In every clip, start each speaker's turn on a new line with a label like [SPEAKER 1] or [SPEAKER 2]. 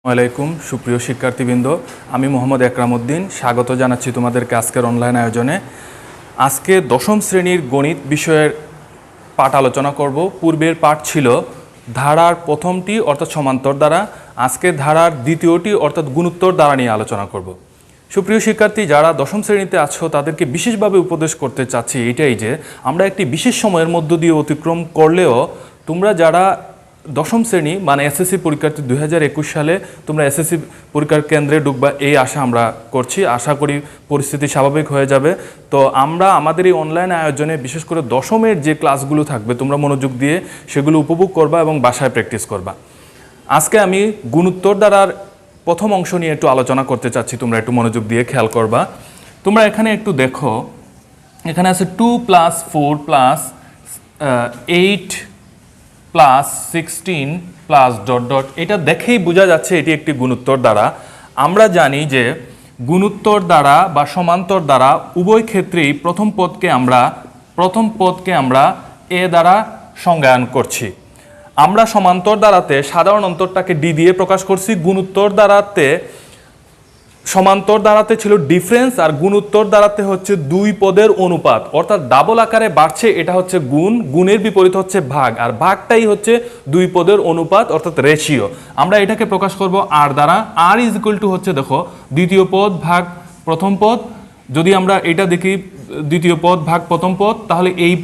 [SPEAKER 1] আলাইকুম সুপ্রিয় শিক্ষার্থীবৃন্দ, আমি মোহাম্মদ একরাম উদ্দিন স্বাগত জানাচ্ছি তোমাদেরকে আজকের অনলাইন আয়োজনে। আজকে দশম শ্রেণীর গণিত বিষয়ের পাঠ আলোচনা করব। পূর্বের পাঠ ছিল ধারার প্রথমটি অর্থাৎ সমান্তর দ্বারা, আজকে ধারার দ্বিতীয়টি অর্থাৎ গুণোত্তর দ্বারা নিয়ে আলোচনা করব। সুপ্রিয় শিক্ষার্থী, যারা দশম শ্রেণীতে আছো তাদেরকে বিশেষভাবে উপদেশ করতে চাচ্ছি এটাই যে আমরা একটি বিশেষ সময়ের মধ্য দিয়ে অতিক্রম করলেও তোমরা যারা দশম শ্রেণী মানে এসএসসি পরীক্ষার্থী 2021 সালে তোমরা এসএসসি পরীক্ষার কেন্দ্রে ঢুকবা এই আশা আমরা করছি। আশা করি পরিস্থিতি স্বাভাবিক হয়ে যাবে। তো আমরা আমাদের এই অনলাইন আয়োজনে বিশেষ করে দশমের যে ক্লাসগুলো থাকবে তোমরা মনোযোগ দিয়ে সেগুলো উপভোগ করবা এবং বাসায় প্র্যাকটিস করবা। আজকে আমি গুণোত্তর দ্বারার প্রথম অংশ নিয়ে একটু আলোচনা করতে চাচ্ছি, তোমরা একটু মনোযোগ দিয়ে খেয়াল করবা। তোমরা এখানে একটু দেখো, এখানে আছে 2 + 4 + 8 + 16 + ... এটা দেখেই বোঝা যাচ্ছে এটি একটি গুণোত্তর দ্বারা। আমরা জানি যে গুণোত্তর দ্বারা বা সমান্তর দ্বারা উভয় ক্ষেত্রেই প্রথম পদকে আমরা এ দ্বারা সংজ্ঞায়ন করছি। আমরা সমান্তর দ্বারাতে সাধারণ অন্তরটাকে ডি দিয়ে প্রকাশ করছি, গুণোত্তর দ্বারাতে সমান্তর দ্বারাতে ছিল ডিফারেন্স আর গুণোত্তর দ্বারাতে হচ্ছে দুই পদের অনুপাত, অর্থাৎ ডাবল আকারে বাড়ছে এটা হচ্ছে গুণ, গুণের বিপরীত হচ্ছে ভাগ, আর ভাগটাই হচ্ছে দুই পদের অনুপাত অর্থাৎ রেশিও। আমরা এটাকে প্রকাশ করব আর দ্বারা। আর ইজ ইকুয়াল টু হচ্ছে দেখো দ্বিতীয় পদ ভাগ প্রথম পদ। যদি আমরা এটা দেখি দ্বিতীয় পদ ভাগ প্রথম পদ, তাহলে এই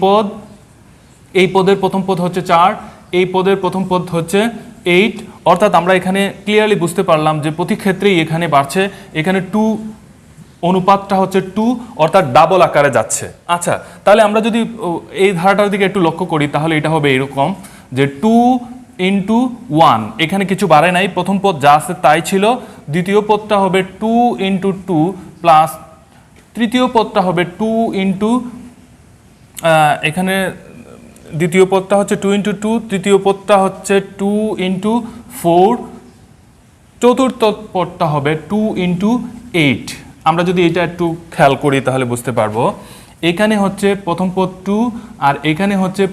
[SPEAKER 1] পদের প্রথম পদ হচ্ছে 4, এই পদের প্রথম পদ হচ্ছে 8, অর্থাৎ আমরা এখানে ক্লিয়ারলি বুঝতে পারলাম যে প্রতি ক্ষেত্রেই এখানে বাড়ছে। এখানে 2 অনুপাতটা হচ্ছে 2, অর্থাৎ ডাবল আকারে যাচ্ছে। আচ্ছা, তাহলে আমরা যদি এই ধারাটার দিকে একটু লক্ষ্য করি তাহলে এটা হবে এরকম যে 2 × 1, এখানে কিছু বাড়ে নাই, প্রথম পদ যা আছে তাই ছিল। দ্বিতীয় পদটা হবে 2 × 2 প্লাস তৃতীয় পদটা হবে 2 এখানে দ্বিতীয় পদটা হচ্ছে 2 × 2, তৃতীয় পদটা হচ্ছে 2 × 4, চতুর্থ পদটা হবে 2 × 8। আমরা যদি এটা একটু খেয়াল করি তাহলে বুঝতে পারবো। এখানে হচ্ছে প্রথম পদ 2 আর এখানে হচ্ছে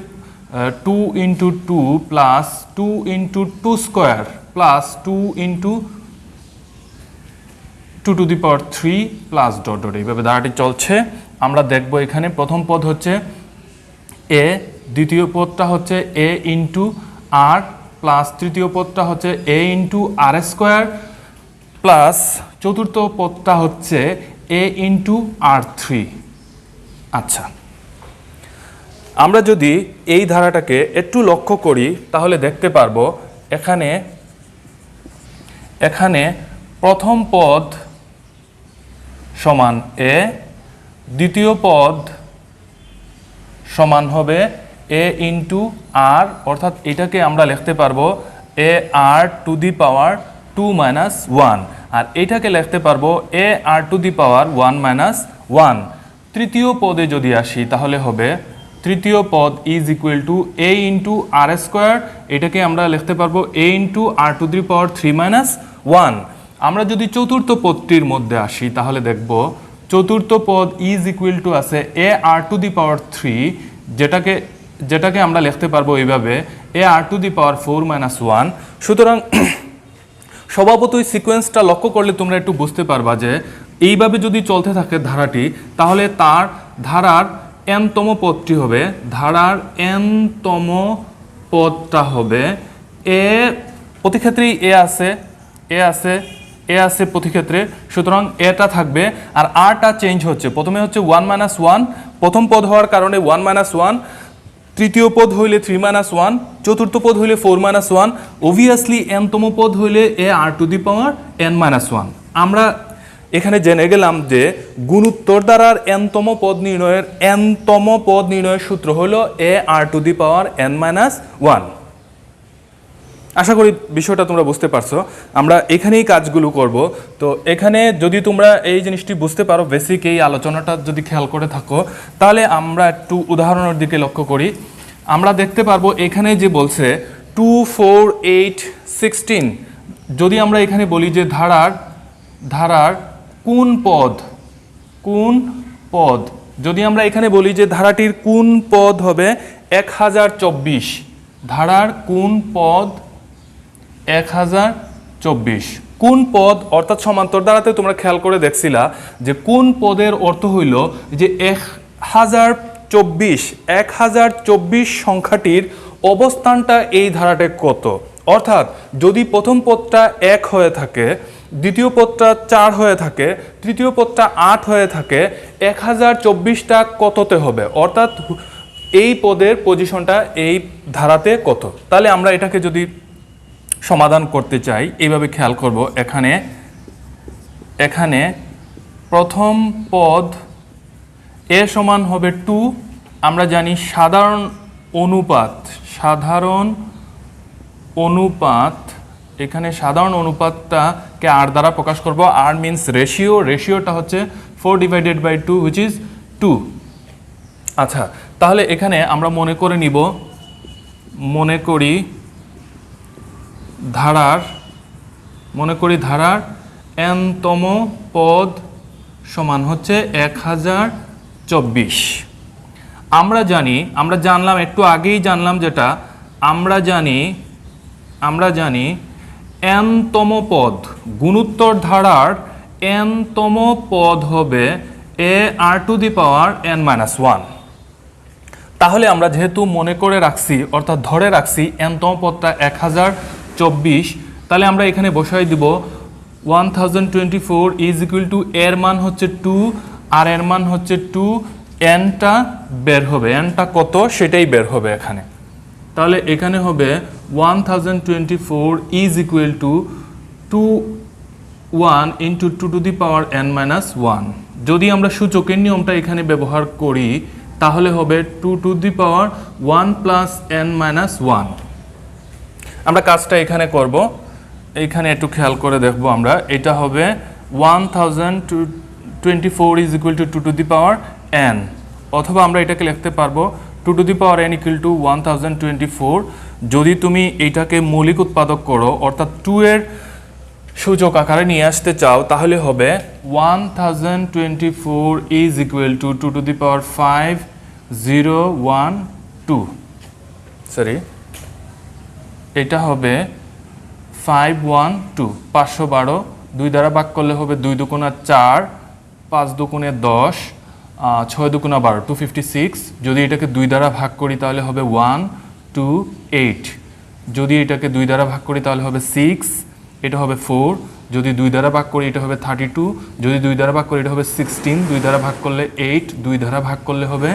[SPEAKER 1] 2 × 2 প্লাস 2 × 2² প্লাস 2 × 2⁻³ প্লাস ... এইভাবে ধারাটি চলছে। আমরা দেখব এখানে প্রথম পদ হচ্ছে এ, দ্বিতীয় পদটা হচ্ছে a × r প্লাস তৃতীয় পদটা হচ্ছে a × r² প্লাস চতুর্থ পদটা হচ্ছে a × r3। আচ্ছা, আমরা যদি এই ধারাটাকে একটু লক্ষ্য করি তাহলে দেখতে পারবো এখানে প্রথম পদ সমান a, দ্বিতীয় পদ সমান হবে a × r, অর্থাৎ এটাকে আমরা লিখতে পারবো ar⁻2 - 1, আর এটাকে লিখতে পারবো ar⁻1 - 1। তৃতীয় পদে যদি আসি তাহলে হবে তৃতীয় পদ is equal to a × r², এটাকে আমরা লিখতে পারবো a × r⁻³ - 1। আমরা যদি চতুর্থ পদটির মধ্যে আসি তাহলে দেখব চতুর্থ পদ ইজ ইকুয়াল টু আছে ar⁻3, যেটাকে আমরা লিখতে পারবো এইভাবে ar⁻4 - 1। সুতরাং স্বভাবতই সিকোয়েন্সটা লক্ষ্য করলে তোমরা একটু বুঝতে পারবা যে এইভাবে যদি চলতে থাকে ধারাটি তাহলে তার ধারার n-তম পদটি হবে, ধারার n-তম পদটা হবে এ, প্রতি ক্ষেত্রেই এ আছে প্রতি ক্ষেত্রে, সুতরাং এটা থাকবে আর আরটা চেঞ্জ হচ্ছে। প্রথমে হচ্ছে 1 - 1, প্রথম পদ হওয়ার কারণে 1 - 1, তৃতীয় পদ হইলে 3 - 1, চতুর্থ পদ হইলে 4 - 1, অবভিয়াসলি n-তম পদ হইলে ar⁻n - 1। আমরা এখানে জেনে গেলাম যে গুণোত্তর দ্বারার n-তম পদ নির্ণয়ের সূত্র হলো ar⁻n - 1। আশা করি বিষয়টা তোমরা বুঝতে পারছো। আমরা এখানেই কাজগুলো করব। তো এখানে যদি তোমরা এই জিনিসটি বুঝতে পারো, বেসিক এই আলোচনাটা যদি খেয়াল করে থাকো তাহলে আমরা একটু উদাহরণের দিকে লক্ষ্য করি। আমরা দেখতে পারবো এখানে যে বলছে 2, 4, 8, 16, যদি আমরা এখানে বলি যে ধারার কোন পদ, যদি আমরা এখানে বলি যে ধারাটির কোন পদ হবে 1024, ধারার কোন পদ 1024, 24 কোন পদ অর্থাৎ সমান্তর দ্বারাতে তোমরা খেয়াল করে দেখছিলা যে কোন পদের অর্থ হইল যে 1024 সংখ্যাটির অবস্থানটা এই ধারাটে কত, অর্থাৎ যদি প্রথম পদটা 1 হয়ে থাকে, দ্বিতীয় পদটা 4 হয়ে থাকে, তৃতীয় পদটা 8 হয়ে থাকে, 1024টা কততে হবে, অর্থাৎ এই পদের পজিশনটা এই ধারাতে কত। তাহলে আমরা এটাকে যদি সমাধান করতে চাই এইভাবে খেয়াল করব, এখানে প্রথম পদ এ সমান হবে 2। আমরা জানি সাধারণ অনুপাত এখানে সাধারণ অনুপাতটাকে আর দ্বারা প্রকাশ করব। আর মিন্স রেশিওটা হচ্ছে 4/2 which is 2। আচ্ছা, তাহলে এখানে আমরা মনে করি ধারার n-তম পদ সমান হচ্ছে 1024। আমরা জানলাম একটু আগেই জানলাম যেটা আমরা জানি n-তম পদ গুণোত্তর ধারার n-তম পদ হবে ar⁻n-1। তাহলে আমরা যেহেতু মনে করে রাখছি অর্থাৎ ধরে রাখছি n-তম পদটা 1024, তাহলে আমরা এখানে বসাই দিব 1024 ইজ ইকুয়াল টু এর মান হচ্ছে 2 আর এর মান হচ্ছে 2, nটা বের হবে, nটা কত সেটাই বের হবে এখানে। তাহলে এখানে হবে 1024 is equal to 21 into 2n-1। যদি আমরা সূচকের নিয়মটা এখানে ব্যবহার করি তাহলে হবে 2 + n-1। আমরা কাজটা এখানে করব, এইখানে একটু খেয়াল করে দেখব আমরা। এটা হবে 1024 ইজ ইকুয়াল টু 2n, অথবা আমরা এটাকে লিখতে পারবো 2n ইকুয়াল টু 1024। যদি তুমি এইটাকে মৌলিক উৎপাদক করো অর্থাৎ 2 এর সূচক আকারে নিয়ে আসতে চাও তাহলে হবে 1024 ইজ ইকুয়াল টু 2^5,012। সরি, এটা হবে 512, 512। 2 দ্বারা ভাগ করলে হবে 2 দুগুণা 4, 5 দুগুণে 10, 6 দুগুণা 12, 256। যদি এটাকে 2 দ্বারা ভাগ করি তাহলে হবে 128। যদি এটাকে 2 দ্বারা ভাগ করি তাহলে হবে 6, এটা হবে 4। যদি 2 দ্বারা ভাগ করি এটা হবে 32। যদি 2 দ্বারা ভাগ করি এটা হবে 16। 2 দ্বারা ভাগ করলে 8, 2 দ্বারা ভাগ করলে হবে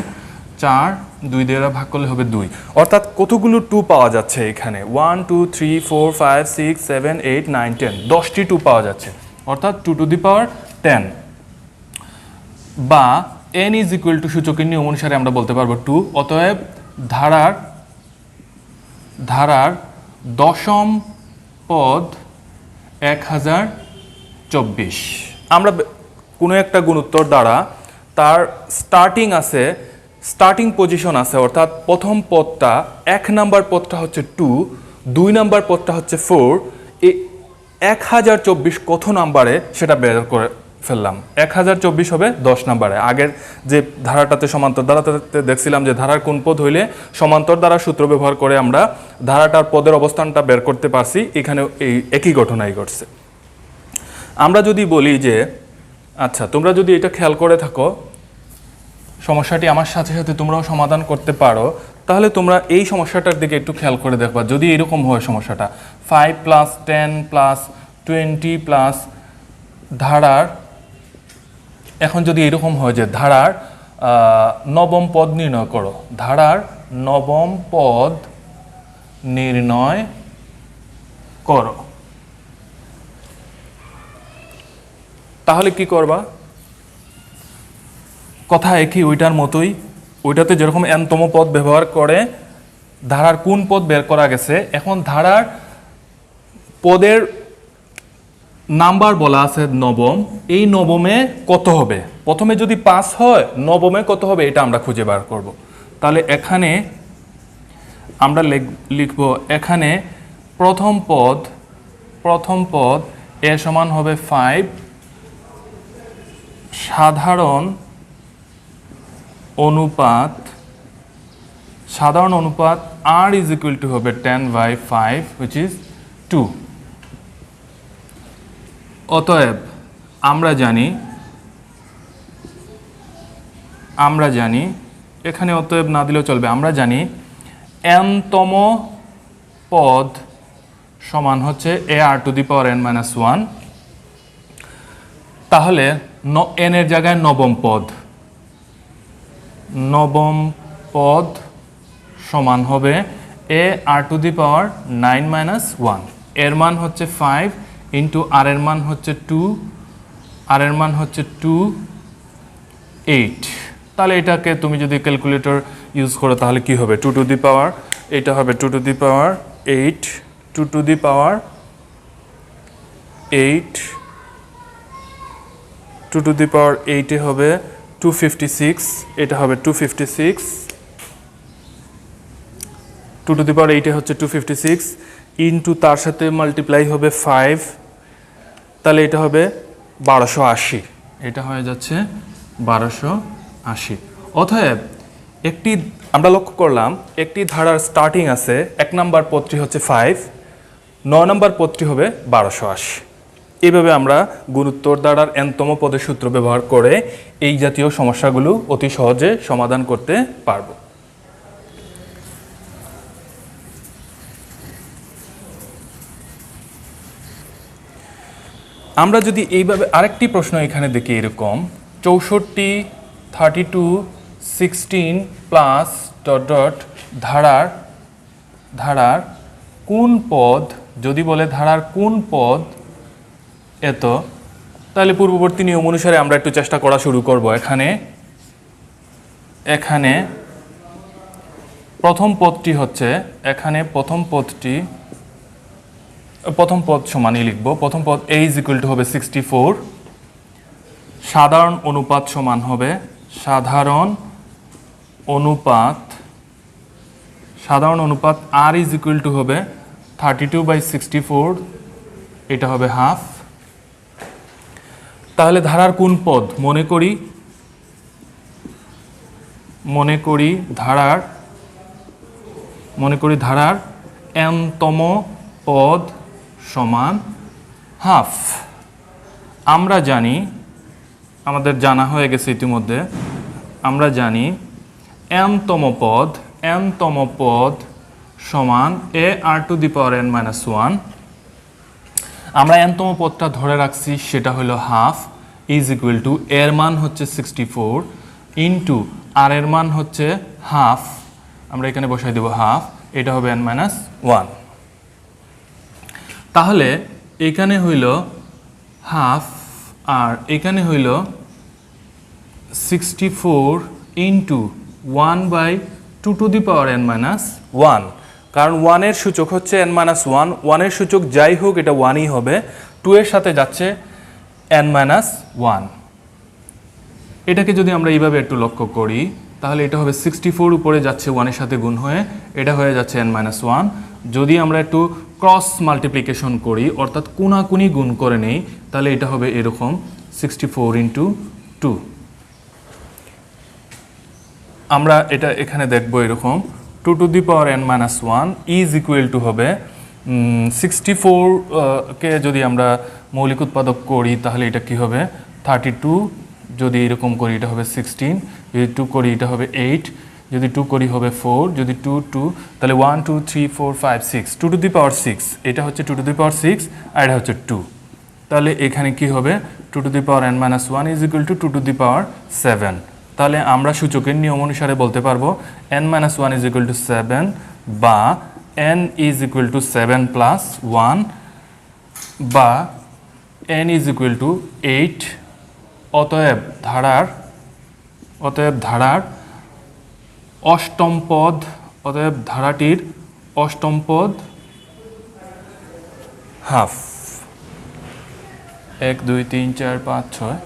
[SPEAKER 1] 4, 2 দ্বারা ভাগ করলে হবে 2। অর্থাৎ কতগুলো 2 পাওয়া যাচ্ছে এখানে? 1 2 3 4 5 6 7 8 9 10, 10টি 2 পাওয়া যাচ্ছে, অর্থাৎ 2^10। বা n ইজ ইকুয়াল টু সূচকের নিয়ম অনুসারে আমরা বলতে পারবো 2। অতএব ধারার দশম পদ 1024। আমরা কোনো একটা গুণোত্তর দ্বারা তার স্টার্টিং পজিশন আছে, অর্থাৎ প্রথম পদটা 1 নাম্বার পদটা হচ্ছে 2, 2 নাম্বার পদটা হচ্ছে 4। এই 1024 কত নাম্বারে সেটা বের করে ফেললাম। 1024 হবে 10 নাম্বারে। আগের যে ধারাটাতে সমান্তর ধারাতে দেখছিলাম যে ধারার কোন পদ হইলে সমান্তর দ্বারা সূত্র ব্যবহার করে আমরা ধারাটার পদের অবস্থানটা বের করতে পারছি, এখানে এই একই ঘটনাই ঘটছে। আমরা যদি বলি যে আচ্ছা তোমরা যদি এটা খেয়াল করে থাকো, সমস্যাটি আমার সাথে সাথে তোমরাও সমাধান করতে পারো, তাহলে তোমরা এই সমস্যাটার দিকে একটু খেয়াল করে দেখবা। যদি এরকম হয় সমস্যাটা 5 + 10 + 20 প্লাস ধারার, এখন যদি এরকম হয় যে ধারার নবম পদ নির্ণয় করো, ধারার নবম পদ নির্ণয় করো, তাহলে কি করবা? কথা একই, ওইটার মতোই। ওইটাতে যেরকম n-তম পদ ব্যবহার করে ধারার কোন পদ বের করা গেছে, এখন ধারার পদের নাম্বার বলা আছে নবম, এই নবমে কত হবে? প্রথমে যদি 5 হয় নবমে কত হবে এটা আমরা খুঁজে বার করব। তাহলে এখানে আমরা লিখব, এখানে প্রথম পদ এ সমান হবে 5, সাধারণ অনুপাত r ইজ ইকুয়াল টু হবে 10/5 which is 2। অতএব আমরা জানি এখানে অতএব না দিলেও চলবে, আমরা জানি n-তম পদ সমান হচ্ছে ar⁻n-1। তাহলে n এর জায়গায় নবম পদ সমান হবে ar⁻9-1। এর মান হচ্ছে 5 ইন্টু আর এর মান হচ্ছে 2, আর এর মান হচ্ছে 2, 8। তাহলে এটাকে তুমি যদি ক্যালকুলেটর ইউজ করো তাহলে কি হবে, 2 টু দি পাওয়ার, এটা হবে 2 to the power 8, 2 to the power 8, 2 to the power 8 এ হবে 256, এটা হবে 256, 2 টু দি পাওয়ার 8 এ হচ্ছে 256 ইন্টু তার সাথে মাল্টিপ্লাই হবে 5, তাহলে এটা হবে 1280, এটা হয়ে যাচ্ছে 1280। অতএব আমরা লক্ষ্য করলাম একটি ধারার স্টার্টিং আছে, 1 নম্বর পদটি হচ্ছে 5, 9 নম্বর পদটি হবে 1280। এইভাবে আমরা গুণোত্তর ধারার n-তম পদের সূত্র ব্যবহার করে এই জাতীয় সমস্যাগুলো অতি সহজে সমাধান করতে পারব। আমরা যদি এইভাবে আরেকটি প্রশ্ন এখানে দেখি, এরকম 64, 32, 16 প্লাস ধারার কোন পদ, যদি বলে ধারার কোন পদ এত, তাহলে পূর্ববর্তী নিয়ম অনুসারে আমরা একটু চেষ্টা করা শুরু করব। এখানে প্রথম পদটি হচ্ছে, এখানে প্রথম পদ সমানই লিখব। প্রথম পদ a = হবে 64, সাধারণ অনুপাত সমান হবে সাধারণ অনুপাত r = হবে 32/64, এটা হবে হাফ। তাহলে ধারার কোন পদ, মনে করি ধারার n-তম পদ সমান হাফ। আমরা জানি, আমাদের জানা হয়ে গেছে ইতিমধ্যে, আমরা জানি n-তম পদ সমান ar⁻n-1। আমরা n-তম পদটা ধরে রাখছি, সেটা হলো হাফ = এর মান হচ্ছে 64 ইন্টু আর এর মান হচ্ছে হাফ, আমরা এখানে বসাই দেব হাফ, এটা হবে n-1। তাহলে এখানে হইল হাফ আর এখানে হইল 64 into 1/2 two the power n-1, কারণ 1 এর সূচক হচ্ছে n-1, 1 এর সূচক যাই হোক এটা 1ই হবে, 2 এর সাথে যাচ্ছে n-1। এটাকে যদি আমরা এইভাবে একটু লক্ষ্য করি তাহলে এটা হবে 64 উপরে যাচ্ছে 1 এর সাথে গুণ হয়ে, এটা হয়ে যাচ্ছে n-1। যদি আমরা একটু ক্রস মাল্টিপ্লিকেশন করি, অর্থাৎ কোনাকুনি গুণ করে নেই, তাহলে এটা হবে এরকম 64 ইন্টু 2। আমরা এটা এখানে দেখব এরকম 2 টু দি পাওয়ার n-1 = হবে 64 কে যদি আমরা মৌলিক উৎপাদক করি তাহলে এটা কি হবে 32, যদি এরকম করি এটা হবে 16, যদি 2 করি এটা হবে 8, যদি 2 করি হবে 4, যদি 2 তাহলে 1 2 3 4 5 6, 2 টু দি পাওয়ার 6, এটা হচ্ছে 2 টু দি পাওয়ার 6 আর এটা হচ্ছে 2। তাহলে এখানে কি হবে 2 to the power n-1 = 2 to the পাওয়ার 7। তাহলে আমরা সূচকের নিয়ম অনুসারে বলতে পারবো n-1 = 7 বা n = 7 + 1 বা n = 8। অতএব ধারার অষ্টম পদ, অতএব ধারাটির অষ্টম পদ হাফ। 1 2 3 4 5 6,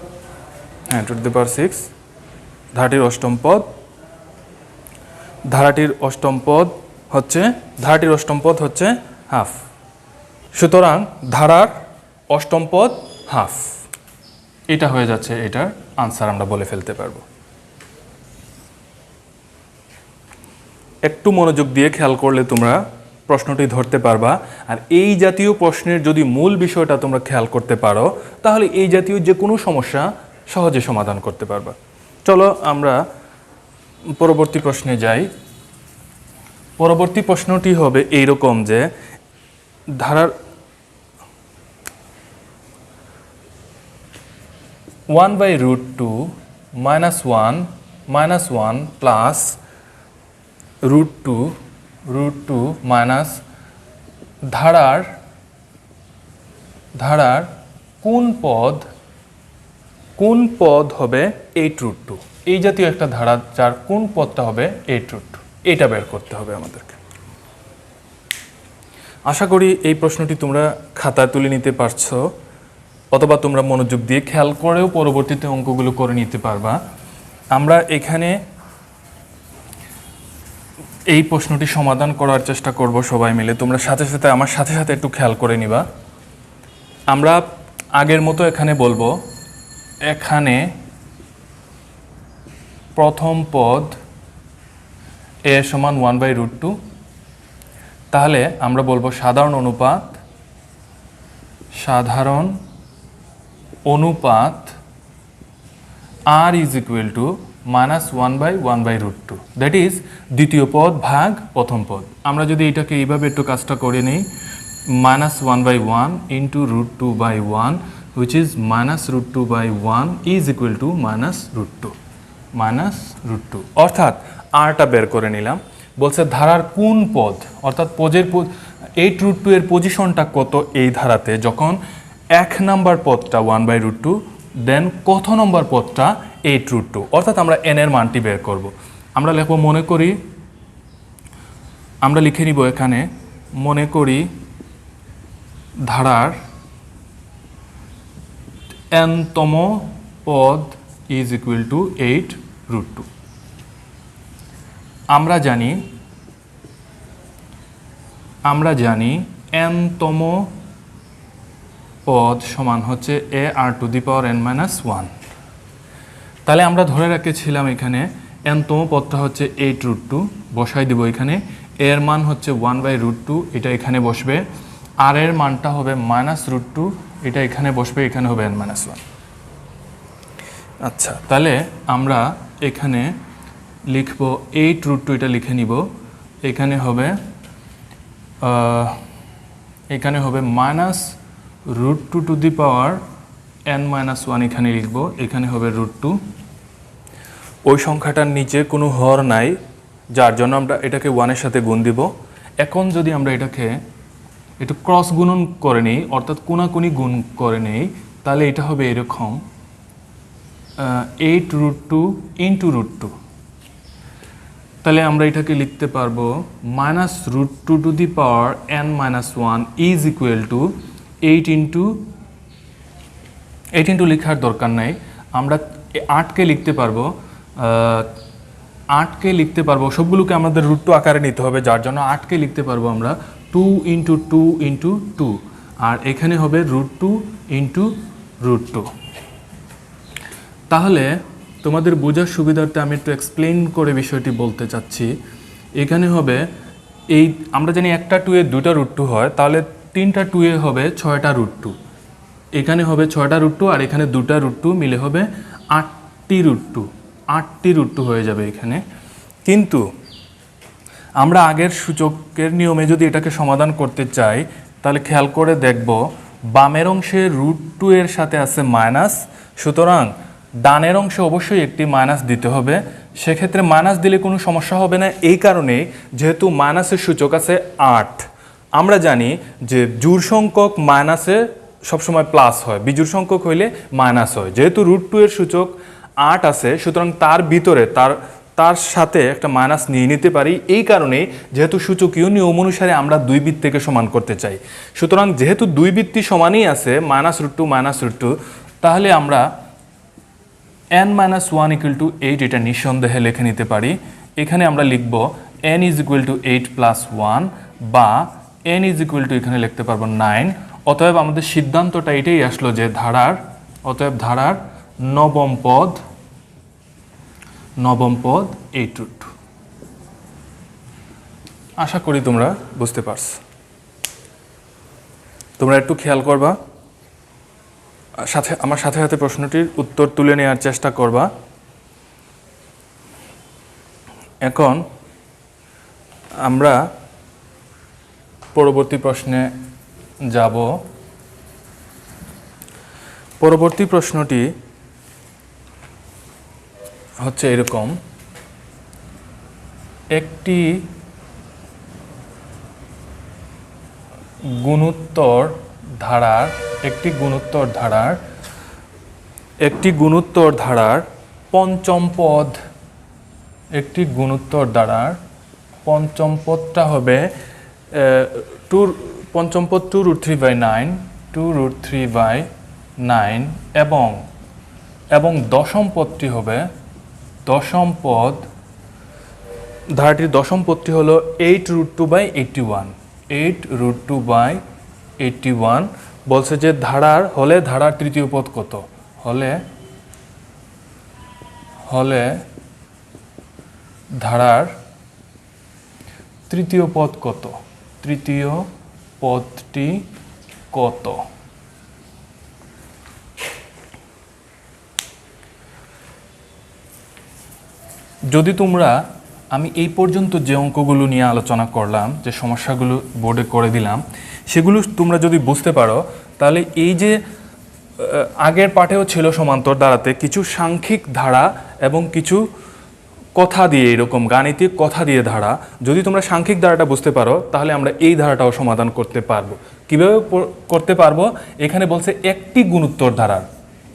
[SPEAKER 1] হ্যাঁ 2 টু দি পাওয়ার 6, ধারাটির অষ্টম পদ হচ্ছে হাফ। সুতরাং ধারার অষ্টম পদ হাফ, এটা হয়ে যাচ্ছে, এটার আনসার আমরা বলে ফেলতে পারবো। একটু মনোযোগ দিয়ে খেয়াল করলে তোমরা প্রশ্নটি ধরতে পারবা। আর এই জাতীয় প্রশ্নের যদি মূল বিষয়টা তোমরা খেয়াল করতে পারো তাহলে এই জাতীয় যে কোনো সমস্যা সহজে সমাধান করতে পারবা। চলো আমরা পরবর্তী প্রশ্নে যাই। পরবর্তী প্রশ্নটি হবে এইরকম যে ধারার 1/√2 - 1 প্লাস √2 মাইনাস ধারার কোন পদ হবে 8√2? এই জাতীয় একটা ধারা যার কোন পদটা হবে 8√2, এটা বের করতে হবে আমাদেরকে। আশা করি এই প্রশ্নটি তোমরা খাতায় তুলে নিতে পারছো, অথবা তোমরা মনোযোগ দিয়ে খেয়াল করেও পরবর্তীতে অঙ্কগুলো করে নিতে পারবা। আমরা এখানে এই প্রশ্নটি সমাধান করার চেষ্টা করব সবাই মিলে। তোমরা আমার সাথে সাথে একটু খেয়াল করে নিবা। আমরা আগের মতো এখানে বলবো, এখানে প্রথম পদ a সমান 1/√2, তাহলে আমরা বলবো সাধারণ অনুপাত r is equal to -1/1/√2, that is দ্বিতীয় পদ ভাগ প্রথম পদ। আমরা যদি এটাকে এইভাবে একটু কাজটা করে নিই, -1/1 into √2/1 which is -√2/1 is equal to -√2, অর্থাৎ আরটা বের করে নিলাম। বলছে ধারার কোন পদ, অর্থাৎ পদের 8√2 এর পজিশনটা কত এই ধারাতে, যখন 1 নাম্বার পদটা 1/√2, দেন কত নম্বর পদটা 8√2, অর্থাৎ আমরা n এর মানটি বের করব। আমরা লিখব, আমরা লিখে নিব এখানে, মনে করি ধারার n-তম পদ is equal to 8√2। আমরা জানি n-তম পদ সমান হচ্ছে ar⁻n-1। তাহলে আমরা ধরে রেখেছিলাম এখানে n-তম পদটা হচ্ছে 8√2, বসাই দেব এখানে। এর মান হচ্ছে 1/√2, এটা এখানে বসবে। আর এর মানটা হবে -√2, এটা এখানে বসবে, এখানে হবে n-1। আচ্ছা, তাহলে আমরা এখানে লিখব 8√2, এটা লিখে নিব। এখানে হবে -√2n-1 এখানে লিখব, এখানে হবে √2। ওই সংখ্যাটার নিচে কোনো হর নাই, যার জন্য আমরা এটাকে 1-এর সাথে গুণ দিব। এখন যদি আমরা এটাকে একটু ক্রস গুণন করে নিই, অর্থাৎ কোনাকুনি গুণ করে নেই, তাহলে এটা হবে এরকম 8√2 into √2। তাহলে আমরা এটাকে লিখতে পারবো -√2n-1 is equal to 8 into লেখার দরকার নাই, আমরা 8কে লিখতে পারবো। 8কে লিখতে পারবো, সবগুলোকে আমাদের √2 আকারে নিতে হবে, যার জন্য 8কে লিখতে পারবো আমরা 2 into 2 into 2, আর এখানে হবে √2 into √2। তাহলে তোমাদের বোঝার সুবিধার্থে আমি একটু এক্সপ্লেন করে বিষয়টি বলতে চাচ্ছি। এখানে হবে আমরা জানি একটা 2 এ 2টা √2 হয়, তাহলে 3টা 2 এ হবে 6টা √2, এখানে হবে 6টা √2, আর এখানে 2টা √2 মিলে হবে 8টি √2 হয়ে যাবে এখানে। কিন্তু আমরা আগের সূচকের নিয়মে যদি এটাকে সমাধান করতে চাই, তাহলে খেয়াল করে দেখব বামের অংশে √2 এর সাথে আছে মাইনাস, সুতরাং ডানের অংশে অবশ্যই একটি মাইনাস দিতে হবে। সেক্ষেত্রে মাইনাস দিলে কোনো সমস্যা হবে না, এই কারণে যেহেতু মাইনাসের সূচক আছে 8। আমরা জানি যে জোড় সংখ্যক মাইনাসে সবসময় প্লাস হয়, বিজোড় সংখ্যক হইলে মাইনাস হয়। যেহেতু √2 এর সূচক 8 আছে, সুতরাং তার ভিতরে তার সাথে একটা মাইনাস নিয়ে নিতে পারি। এই কারণে যেহেতু সূচকীয় নিয়ম অনুসারে আমরা দুই বৃত্তকে সমান করতে চাই, সুতরাং যেহেতু দুই বৃত্তি সমানই আছে -√2, তাহলে আমরা n-1 = 8 এটা নিঃসন্দেহে লিখে নিতে পারি। এখানে আমরা লিখব n is equal to 8 plus 1, বা n is equal to এখানে লিখতে পারবো 9। অতএব আমাদের সিদ্ধান্তটা এটাই আসলো যে ধারার নবম পদ 8√2। আশা করি তোমরা বুঝতে পারছ। তোমরা একটু খেয়াল করবা, আমার সাথে সাথে প্রশ্নটির উত্তর তুলে নেওয়ার চেষ্টা করবা। এখন আমরা পরবর্তী প্রশ্নে যাব। পরবর্তী প্রশ্নটি হচ্ছে এরকম: একটি গুণোত্তর ধারার পঞ্চম পদটা হবে পঞ্চম পদ 2√3/9 এবং দশম পদটি হবে ধারাটির দশম পদটি হলো 8√2/81। 8√2/81 বলছে যে ধারার তৃতীয় পদ কত হলে ধারার তৃতীয় পদটি কত? যদি তোমরা, আমি এই পর্যন্ত যে অঙ্কগুলো নিয়ে আলোচনা করলাম, যে সমস্যাগুলো বোর্ডে করে দিলাম, সেগুলো তোমরা যদি বুঝতে পারো, তাহলে এই যে আগের পাঠেও ছিল সমান্তর ধারাতে কিছু সাংখ্যিক ধারা এবং কিছু কথা দিয়ে, এরকম গাণিতিক কথা দিয়ে ধারা, যদি তোমরা সাংখ্যিক ধারাটা বুঝতে পারো তাহলে আমরা এই ধারাটাও সমাধান করতে পারবো। কিভাবে করতে পারবো? এখানে বলছে একটি গুণোত্তর ধারার,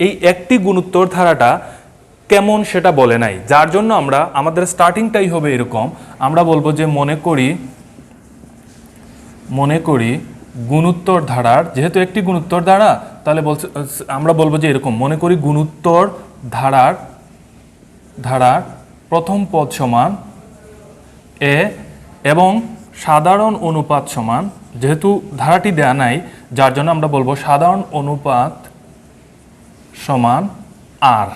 [SPEAKER 1] এই একটি গুণোত্তর ধারাটা কেমন সেটা বলে নাই, যার জন্য আমাদের স্টার্টিংটাই হবে এরকম। আমরা বলবো যে মনে করি গুণোত্তর ধারার, যেহেতু একটি গুণোত্তর ধারা, তাহলে আমরা বলবো যে এরকম: মনে করি গুণোত্তর ধারার প্রথম পদ সমান এ এবং সাধারণ অনুপাত সমান, যেহেতু ধারাটি দেয়া নাই যার জন্য আমরা বলবো সাধারণ অনুপাত সমান আর।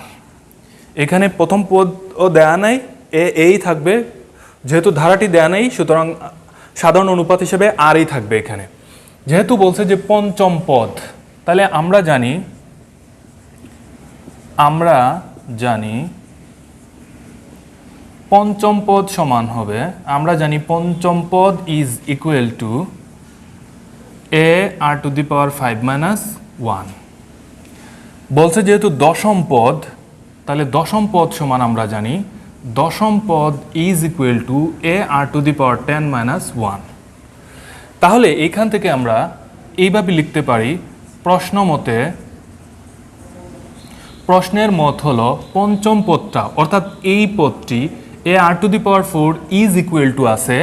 [SPEAKER 1] এখানে প্রথম পদও দেয়া নাই, এই থাকবে, যেহেতু ধারাটি দেয়া নাই সুতরাং সাধারণ অনুপাত হিসেবে আরই থাকবে এখানে। যেহেতু বলছে যে পঞ্চম পদ, তাহলে আমরা জানি পঞ্চম পদ সমান হবে, আমরা জানি পঞ্চম পদ is equal to a r⁻⁵ - 1। বলছে যেহেতু দশম পদ, তাহলে দশম পদ সমান আমরা জানি দশম পদ is equal to a r⁻10 - 1। তাহলে এইখান থেকে আমরা এইভাবে লিখতে পারি, প্রশ্নের মত হলো পঞ্চম পদটা, অর্থাৎ এই পদটি a r⁴ is equal to আছে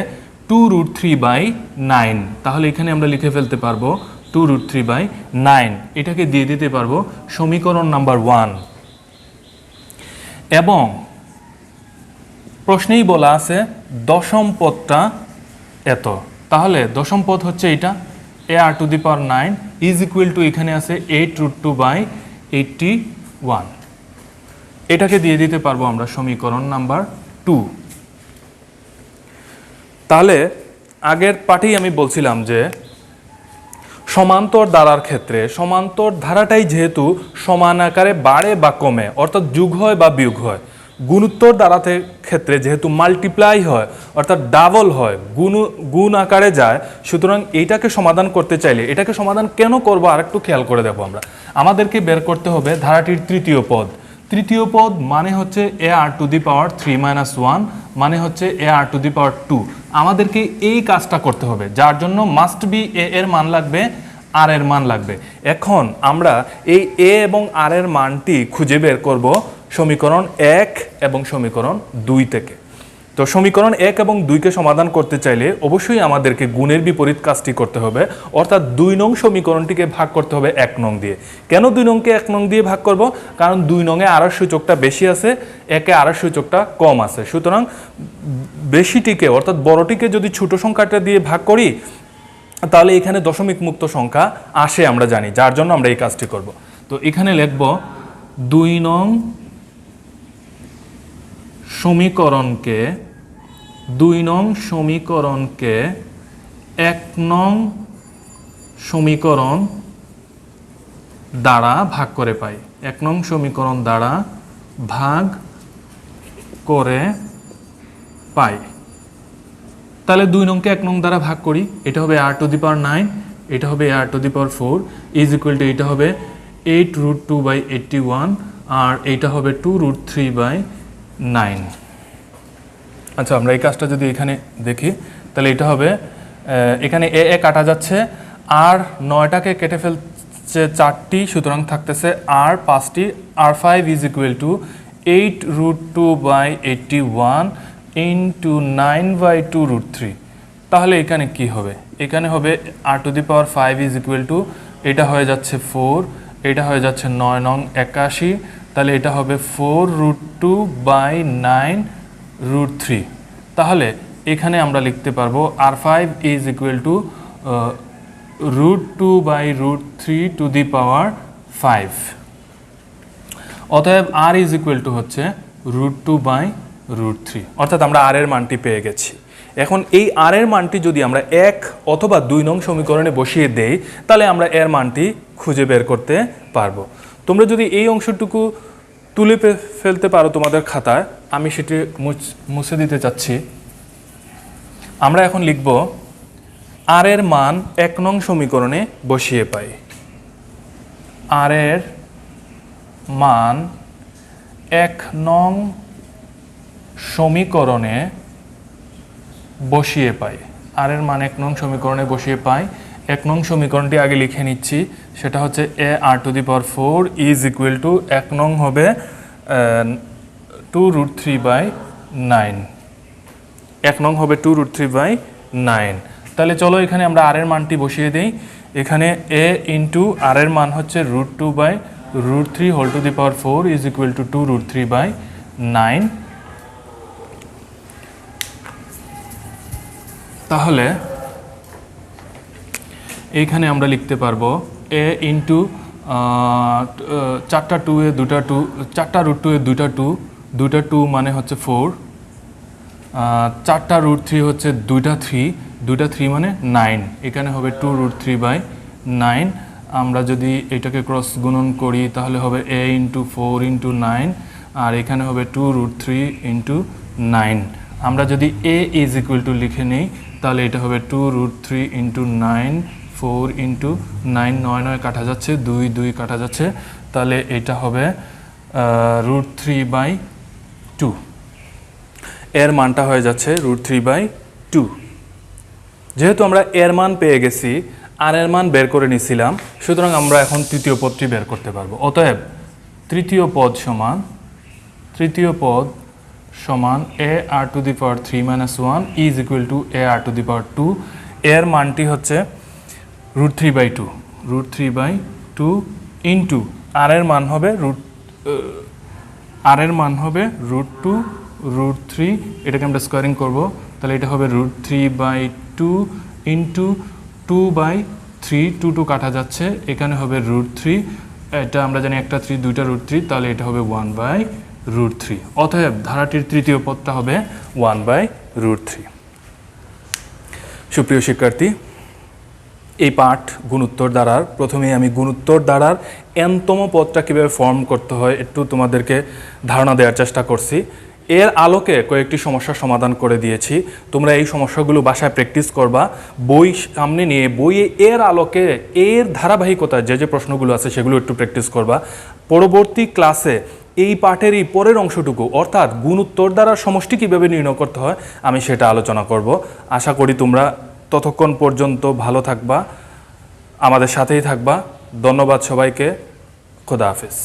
[SPEAKER 1] 2√3/9। তাহলে এখানে আমরা লিখে ফেলতে পারবো 2√3/9, এটাকে দিয়ে দিতে পারবো সমীকরণ নাম্বার 1। এবং প্রশ্নেই বলা আছে দশম পদটা এত, তাহলে দশম পদ হচ্ছে এটা a r⁹ is equal to, এখানে আছে 8√2/81, এটাকে দিয়ে দিতে পারবো আমরা সমীকরণ নাম্বার 2। তাহলে আগের পাঠেই আমি বলছিলাম যে সমান্তর ধারার ক্ষেত্রে সমান্তর ধারাটাই যেহেতু সমান আকারে বাড়ে বা কমে, অর্থাৎ যোগ হয় বা বিয়োগ হয়, গুণোত্তর ধারাতে ক্ষেত্রে যেহেতু মাল্টিপ্লাই হয় অর্থাৎ ডাবল হয়, গুণ আকারে যায়, সুতরাং এইটাকে সমাধান করতে চাইলে এটাকে সমাধান কেন করবো আরেকটু খেয়াল করে দেখো। আমাদেরকে বের করতে হবে ধারাটির তৃতীয় পদ। তৃতীয় পদ মানে হচ্ছে a r⁻³ - 1 মানে হচ্ছে a r⁻²। আমাদেরকে এই কাজটা করতে হবে, যার জন্য মাস্ট বি এ এর মান লাগবে, আর এর মান লাগবে। এখন আমরা এই এ এবং আর এর মানটি খুঁজে বের করব সমীকরণ 1 এবং সমীকরণ 2 থেকে। তো সমীকরণ 1 এবং 2কে সমাধান করতে চাইলে অবশ্যই আমাদেরকে গুণের বিপরীত কাজটি করতে হবে, অর্থাৎ 2 নং সমীকরণটিকে ভাগ করতে হবে 1 নং দিয়ে। কেন 2 নংকে 1 নং দিয়ে ভাগ করব? কারণ 2 নংয়ে আরের সূচকটা বেশি আছে, একে আরের সূচকটা কম আছে, সুতরাং বেশিটিকে অর্থাৎ বড়টিকে যদি ছোট সংখ্যাটা দিয়ে ভাগ করি তাহলে এখানে দশমিক মুক্ত সংখ্যা আসে আমরা জানি, যার জন্য আমরা এই কাজটি করব। তো এখানে লিখব 2 নং সমীকরণকে 2 নং সমীকরণকে 1 নং সমীকরণ দ্বারা ভাগ করে পাই। 1 নং সমীকরণ দ্বারা ভাগ করে পাই। তাহলে 2 নংকে 1 নং দ্বারা ভাগ করি, এটা হবে r⁴, এটা হবে r⁴ ইজ ইকুয়াল টু এটা হবে 8√2/81 আর এটা হবে 2√3/9। আচ্ছা, আমরা এই কাজটা যদি এখানে দেখি তাহলে এটা হবে এখানে এ কাটা যাচ্ছে, আর 9টাকে কেটে ফেলছে 4টি, সুতরাং থাকতেছে আর 5টি। r5 is equal to 8√2/81 into 9/2√3। তাহলে এখানে কি হবে? এখানে হবে r⁵ ইজ ইকুয়াল টু এটা হয়ে যাচ্ছে 4, এটা হয়ে যাচ্ছে 9 নং 81, তাহলে এটা হবে 4√2/9√3। তাহলে এখানে আমরা লিখতে পারবো r5 ইজ ইকুয়াল টু √2/√3⁵। অতএব r ইজ ইকুয়াল টু হচ্ছে √2/√3, অর্থাৎ আমরা r এর মানটি পেয়ে গেছি। এখন এই r এর মানটি যদি আমরা 1 অথবা 2 নং সমীকরণে বসিয়ে দেই তাহলে আমরা এর মানটি খুঁজে বের করতে পারবো। তোমরা যদি এই অংশটুকু তুলে ফেলতে পারো তোমাদের খাতায়, আমি সেটি মুছে দিতে চাচ্ছি। আমরা এখন লিখব r এর মান 1 নং সমীকরণে বসিয়ে পাই। r এর মান 1 নং সমীকরণে বসিয়ে পাই। r এর মান 1 নং সমীকরণে বসিয়ে পাই। 1 নং সমীকরণটি আগে লিখে নিচ্ছি, সেটা হচ্ছে ar⁴ ইজ ইকুয়াল টু 1 নং হবে 2√3/9। 1 নং হবে 2√3/9। তাহলে চলো এখানে আমরা r এর মানটি বসিয়ে দেই। এখানে a ইন্টু r এর মান হচ্ছে √2/√3⁴ ইজ ইকুয়াল টু 2√3/9। তাহলে এইখানে আমরা লিখতে পারবো a ইন্টু 4টা 2 এ 2টা 2, 4টা √2 এ 2টা 2, 2টা 2 মানে হচ্ছে 4, 4টা √3 হচ্ছে 2টা 3, 2টা 3 মানে 9, এখানে হবে 2√3/9। আমরা যদি এটাকে ক্রস গুণন করি তাহলে হবে a ইন্টু 4 ইন্টু 9, আর এখানে হবে 2√3/9। আমরা যদি a ইজ ইকুয়াল টু লিখে নিই তাহলে এটা হবে 2√3/9, 4 ইন্টু 9, 9 9 কাটা যাচ্ছে, 2 2 কাটা যাচ্ছে, তাহলে এটা হবে √3/2। এর মানটা হয়ে যাচ্ছে √3/2। যেহেতু আমরা এর মান পেয়ে গেছি, আর এর মান বের করে নিছিলাম, সুতরাং আমরা এখন তৃতীয় পদটি বের করতে পারবো। অতএব তৃতীয় পদ সমান ar⁴ is equal to ar⁴ এর মানটি হচ্ছে √3/2, √3/2 ইন্টু আর এর মান হবে √2√3, এটাকে আমরা স্কোয়ারিং করব, তাহলে এটা হবে √3/2 ইন্টু 2/3, 2 2 কাটা যাচ্ছে, এখানে হবে √3, এটা আমরা জানি একটা 3, 2টা √3, তাহলে এটা হবে 1/√3। অতএব ধারাটির তৃতীয় পদটা হবে 1/√3। সুপ্রিয় শিক্ষার্থী, এই পাঠ গুণোত্তর দ্বারার প্রথমেই আমি গুণোত্তর দ্বারার n-তম পদটা কীভাবে ফর্ম করতে হয় একটু তোমাদেরকে ধারণা দেওয়ার চেষ্টা করছি। এর আলোকে কয়েকটি সমস্যার সমাধান করে দিয়েছি। তোমরা এই সমস্যাগুলো বাসায় প্র্যাকটিস করবা, বই সামনে নিয়ে বইয়ে এর আলোকে এর ধারাবাহিকতায় যে প্রশ্নগুলো আছে সেগুলো একটু প্র্যাকটিস করবা। পরবর্তী ক্লাসে এই পাঠের এই পরের অংশটুকু অর্থাৎ গুণোত্তর দ্বারার সমষ্টি কীভাবে নির্ণয় করতে হয় আমি সেটা আলোচনা করব। আশা করি তোমরা ততক্ষণ পর্যন্ত ভালো থাকবা, আমাদের সাথেই থাকবা। ধন্যবাদ সবাইকে। খোদা হাফেজ।